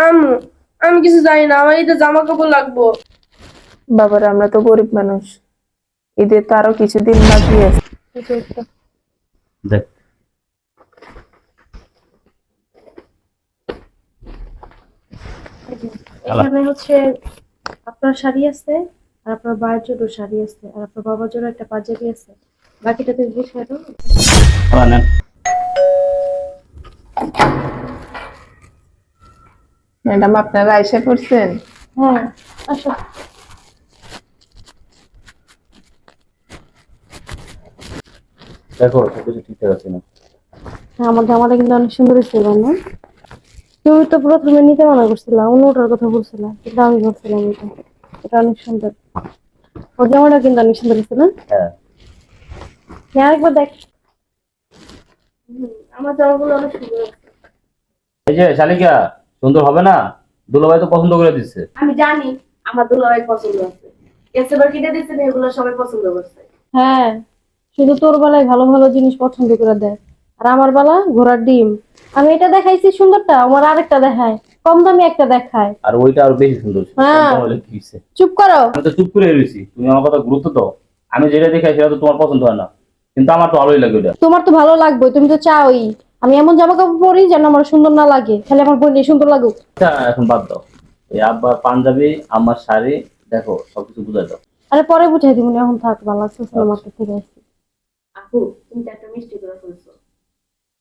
আম্মু, আমি কিছু জানি না, আমার ঈদের জামা কাপড় লাগবো। বাবার আমরা তো গরিব মানুষ, ঈদের তো আরো কিছুদিন বাকি আছে। দেখ এখানে হচ্ছে আপনার শাড়ি আছে, আর আপনার বাবার জন্য শাড়ি আছে, আর আপনার বাবার জন্য একটা পাঞ্জাবি আছে। বাকিটা তুমি বুঝবে তো। নেন। ম্যাডাম আপনারা আইসা করছেন? হ্যাঁ, আসো। দেখো সবকিছু ঠিকঠাক আছে না? হ্যাঁ, আমার জামাটা কিন্তু অনেক সুন্দর ছিল না? তুমি তো প্রথমে নিতে মানা করছিলা, অন্যটার কথা বলছিলা, কিন্তু আমি বলছিলাম এটা অনেক সুন্দর। ওর জামাটা কিন্তু অনেক সুন্দর ছিল না? হ্যাঁ। হ্যাঁ, আরেকবার দেখ। আমার জামাগুলো অনেক সুন্দর আছে। এই যে শালিকা, সুন্দর হবে না? দুলাভাই তো পছন্দ করে দিচ্ছে। আমি জানি আমার দুলাভাই পছন্দ আছে, এসেবার কিনে দিচ্ছে, এগুলো সবাই পছন্দ করছে। হ্যাঁ, শুধু তোর বেলায় ভালো ভালো জিনিস পছন্দ করে দেয়, আর আমার বেলা ঘোড়ার ডিম। আমি এটা দেখাইছি সুন্দরটা, আমার আরেকটা দেখায়, কম দামি একটা দেখায়। আর ওইটা আরো বেশি সুন্দর ছিল। হ্যাঁ। কম দামে কি হইছে? চুপ করো। আমি তো চুপ করে রয়েছি, তুমি আমার কথা গুরুত্ব দাও। আমি যেটা দেখাই সেটা তো তোমার পছন্দ হয় না, কিন্তু আমার তো ভালোই লাগে ওটা। তোমার তো ভালো লাগবে, তুমি তো চাওই আমি এমন জামা কাপড় পরি যেন আমার সুন্দর না লাগে, খালি আমার বোন সুন্দর লাগুক। আচ্ছা, এখন বাদ দাও। এই আব্বার পাঞ্জাবি, আমার শাড়ি, দেখো সবকিছু বুঝাই দাও। আরে পরে বুঝাই দিব, এখন থাক, ভালো লাগছে মার্কেট থেকে আসছি। আপু, তুমি তো একটা মিষ্টি করে ফেলছো।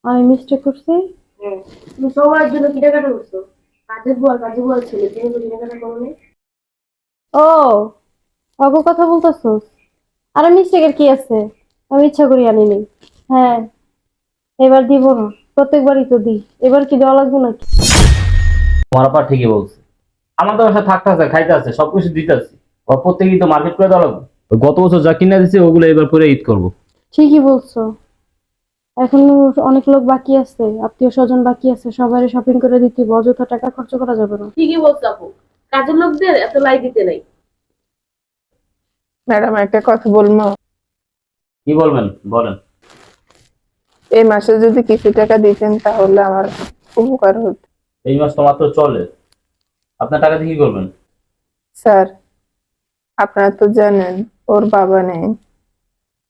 আমি মিস্টেক করছি। হ্যাঁ, তুমি সবার জন্য কেনাকাটা করছো। কাজের বুয়াল ছেলে, তুমি তো কেনাকাটা করো নাই। ও, অগ কথা বলতেছস? আরে মিস্টেকের কি আছে, আমি ইচ্ছা করি আনিনি। হ্যাঁ, এবার দিব না, প্রত্যেকবারই তো দিই, এবার কি দেওয়া লাগবে নাকি? তোমার আপা ঠিকই বলছে, আমাদের বাসা থাকতে আছে, খাইতে আছে, সবকিছু দিতে আছে। প্রত্যেকেই তো মার্কেট করে দেওয়া লাগবে। ওই গত বছর যা কিনে দিচ্ছে ওগুলো এবার করে ঈদ করবো। ঠিকই বলছো, এখন অনেক লোক বাকি আছে, আত্মীয় স্বজন বাকি আছে, সবাই শপিং করে দিতে হবে, অযথা টাকা খরচ করা যাবে না। ঠিকই বলছো আপু, কাজের লোকদের এত লাই দিতে নাই। ম্যাডাম একটা কথা বলবো? কি বলবেন বলেন। এই মাসে যদি কিছু টাকা দিতেন তাহলে আমার উপকার হতো। এই মাস তো মাত্র চলে, আপনার টাকা দিয়ে কি করবেন? স্যার, আপনারা তো জানেন ওর বাবা নেই।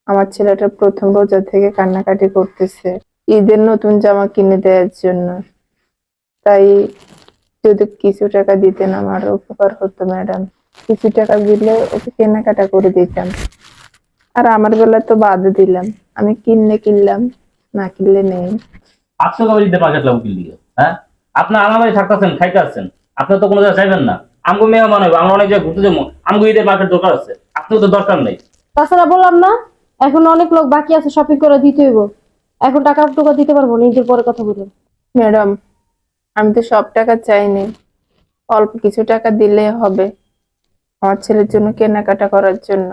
আমার ছেলেটা প্রথম রোজা থেকে কান্নাকাটি করতেছে ঈদের নতুন জামা কিনে দেওয়ার জন্য। তাই যদি কিছু টাকা দিতেন আমার উপকার হতো ম্যাডাম। কিছু টাকা দিলে ওকে কেনাকাটা করে দিতাম। আর আমার বেলা তো বাদ দিলাম, আমি কিনলে কিনলাম, না কিনলে নেই। আপনি কবে ঈদের মার্কেট লাগবে কি লিগে? হ্যাঁ, আপনার আমার বাড়ি থাকতেছেন, খাইতে আসছেন, আপনার তো কোনো জায়গায় চাইবেন না। আমগো মেহমান হইব, আমরা অনেক জায়গায় ঘুরতে যাবো, আমগো ঈদের মার্কেট দরকার আছে, আপনার তো দরকার নেই। তাছাড়া বললাম না, এখন অনেক লোক বাকি আছে, শপিং করে দিতে হইব। এখন টাকা টুকা দিতে পারবো না, ঈদের পরে কথা বলুন। ম্যাডাম, আমি তো সব টাকা চাইনি, অল্প কিছু টাকা দিলে হবে আমার ছেলের জন্য কেনাকাটা করার জন্য।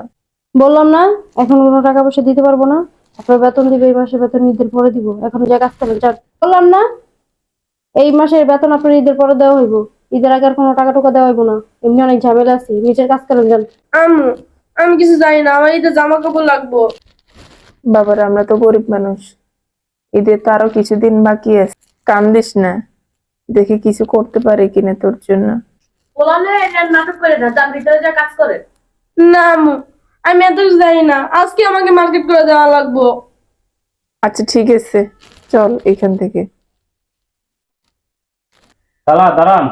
বললাম না, এখন কোনো টাকা পয়সা দিতে পারবো না। আপনার বেতন দিবে এই মাসে, বেতন ঈদের পরে দিব, এখন যা কাজ করেন যান। বললাম না, এই মাসের বেতন আপনার ঈদের পরে দেওয়া হইব, ঈদের আগে আর কোনো টাকা টুকা দেওয়া হইব না। এমনি অনেক ঝামেলা আছে, নিজের কাজ করেন যান। আম্মু, আমি কিছু জানি না, আমার ঈদের জামা কাপড় লাগবো। বাবার আমরা তো গরিব মানুষ, ঈদের তো আরো কিছুদিন বাকি আছে। কান্দিস না, দেখি কিছু করতে পারে কিনা তোর জন্য। বলালে এটা নাটক করে না, যার ভিতরে যা কাজ করে। না আম্মু, আমি এত কিছু জানি না, আজকে আমাকে মার্কেট করে দেওয়া লাগবো। আচ্ছা ঠিক আছে, চল এখান থেকে। তালা দাঁড়ান।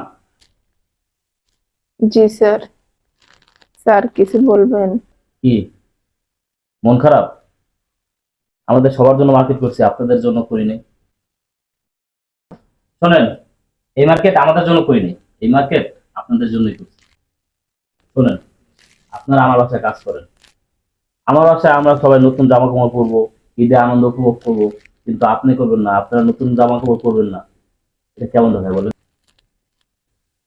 জি স্যার। স্যার কিছু বলবেন? কি মন খারাপ? আমাদের সবার জন্য মার্কেট করছি, আপনাদের জন্য করিনি। শোনেন, এই মার্কেট আমাদের জন্য করিনি, এই মার্কেট আপনাদের জন্যই করছি। শোনেন, আপনারা আমার বাসায় কাজ করেন, আমার বাসায় আমরা সবাই নতুন জামা কাপড় পরবো, ঈদে আনন্দ উপভোগ করবো, কিন্তু আপনি করবেন না, আপনারা নতুন জামা কাপড় পরবেন না। এটা কেমন দেখায় বলেন?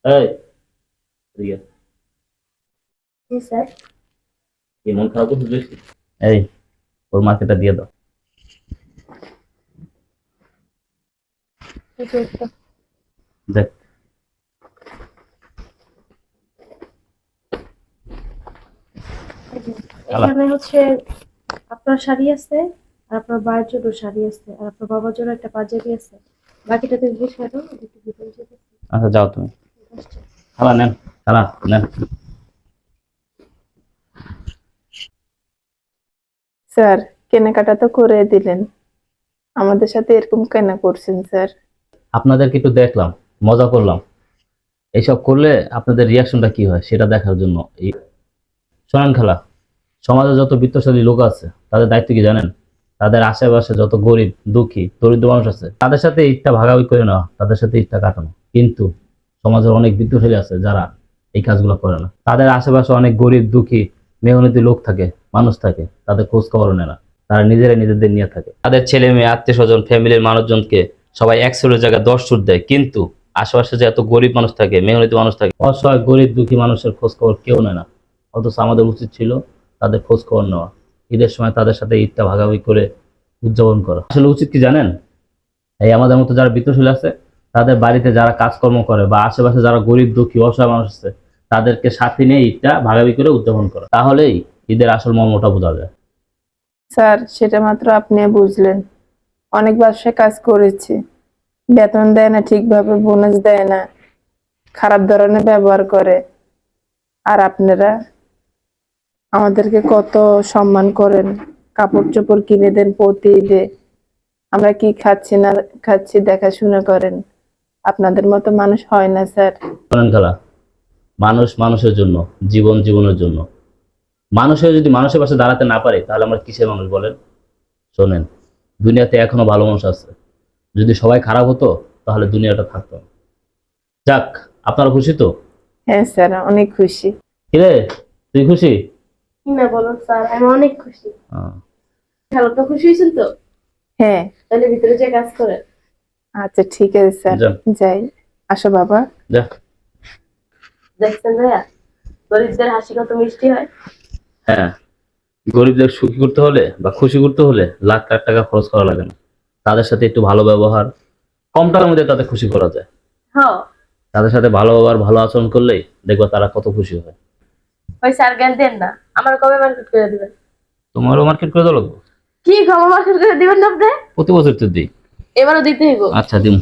এই রিয়া, জি স্যার। কি মন খারাপ করতে বেশি? এই, ওর মার্কেটটা দিয়ে দাও। দেখ, এখানে হচ্ছে আপনার শাড়ি আছে, আর আপনার বাবার জন্য শাড়ি আছে, আর আপনার বাবার জন্য একটা পাঞ্জাবি আছে। বাকিটা তুমি বুঝবে তো, একটু ভিতরে যেতে। আচ্ছা যাও তুমি। খালা নেন, খালা নেন। স্যার কেনাকাটা তো করে দিলেন, আমাদের সাথে এরকম কেন করছেন স্যার? আপনাদেরকে একটু দেখলাম, মজা করলাম। এইসব করলে আপনাদের রিয়াকশনটা কি হয় সেটা দেখার জন্য। এই শোনেন খালা, সমাজে যত বিত্তশালী লোক আছে তাদের দায়িত্ব কি জানেন? তাদের আশেপাশে যত গরিব দুঃখী দরিদ্র মানুষ আছে তাদের সাথে ঈদটা ভাগাভাগি করে নেওয়া, তাদের সাথে ঈদটা কাটানো। কিন্তু সমাজের অনেক বিত্তশালী আছে যারা এই কাজগুলো করে না। তাদের আশেপাশে অনেক গরিব দুঃখী মেহনতি লোক থাকে, মানুষ থাকে, তাদের খোঁজ খবর নেয় না। তারা নিজেরাই নিজেদের নিয়ে থাকে। তাদের ছেলে মেয়ে আত্মীয় স্বজন ফ্যামিলির মানুষজনকে সবাই 100 জায়গায় 10 সুট দেয়, কিন্তু আশেপাশে যে এত গরিব মানুষ থাকে, মেহনতি মানুষ থাকে, অসহায় গরিব দুঃখী মানুষের খোঁজ খবর কেউ নেয় না। অথচ আমাদের উচিত ছিল তাদের খোঁজ খবর নেওয়া, ঈদের সময় তাদের সাথে ঈদটা ভাগাভাগি করে উদযাপন করা। আসলে উচিত কি জানেন? এই আমাদের মতো যারা বিত্তশীল আছে তাদের বাড়িতে যারা কাজকর্ম করে বা আশেপাশে যারা গরিব দুঃখী অসহায় মানুষ আছে তাদেরকে সাথে নিয়ে ঈদটা ভাগাভাগি করে উদযাপন করা, তাহলেই ঈদের আসল মর্মটা বোঝা যায়। স্যার সেটা মাত্র আপনি বুঝলেন। অনেক ব্যবসায় কাজ করেছি, বেতন দেয় না ঠিকভাবে, বোনাস দেয় না, খারাপ ধরনের ব্যবহার করে। আর আপনারা আমাদেরকে কত সম্মান করেন, কাপড় চোপড় কিনে দেন প্রতি ঈদে, আমরা কি খাচ্ছি না খাচ্ছি দেখাশোনা করেন। আপনাদের মতো মানুষ হয় না স্যার। শোনেন খালা, মানুষ মানুষের জন্য, জীবন জীবনের জন্য। মানুষের যদি মানুষের পাশে দাঁড়াতে না পারে তাহলে আমরা কিসের মানুষ বলেন? শোনেন, দুনিয়াতে এখনো ভালো মানুষ আছে। যদি সবাই খারাপ হতো তাহলে দুনিয়াটা থাকতো না। যাক, আপনারা খুশি তো? হ্যাঁ স্যার, অনেক খুশি। কিরে, তুই খুশি? কি না বলো স্যার, আমি অনেক খুশি। আহ, হ্যালো, তো খুশি হয়েছেন তো? হ্যাঁ তাহলে ভিতরে যে কাজ করে। আচ্ছা ঠিক আছে স্যার, যান। যাই। আসো বাবা। যা। দেখছেন ভাইয়া, গরিবদের হাসি কত মিষ্টি হয়। হ্যাঁ, গরিবদের সুখী করতে হলে বা খুশি করতে হলে লাখ লাখ টাকা খরচ করা লাগে না। তাদের সাথে একটু ভালো ব্যবহার, কম টাকার মধ্যে তাদের খুশি করা যায়। হ্যাঁ, তাদের সাথে ভালো ব্যবহার ভালো আচরণ করলেই দেখবা তারা কত খুশি হয়। ওই স্যার জ্ঞান দেন না, আমার কবে মার্কেট করে দিবেন? তোমারও মার্কেট করে দেওয়া লাগবে? কি খবর মার্কেট করে দিবেন না আপনি? প্রতি বছর তো দিই। এবারও দিতে হইব। আচ্ছা দিন।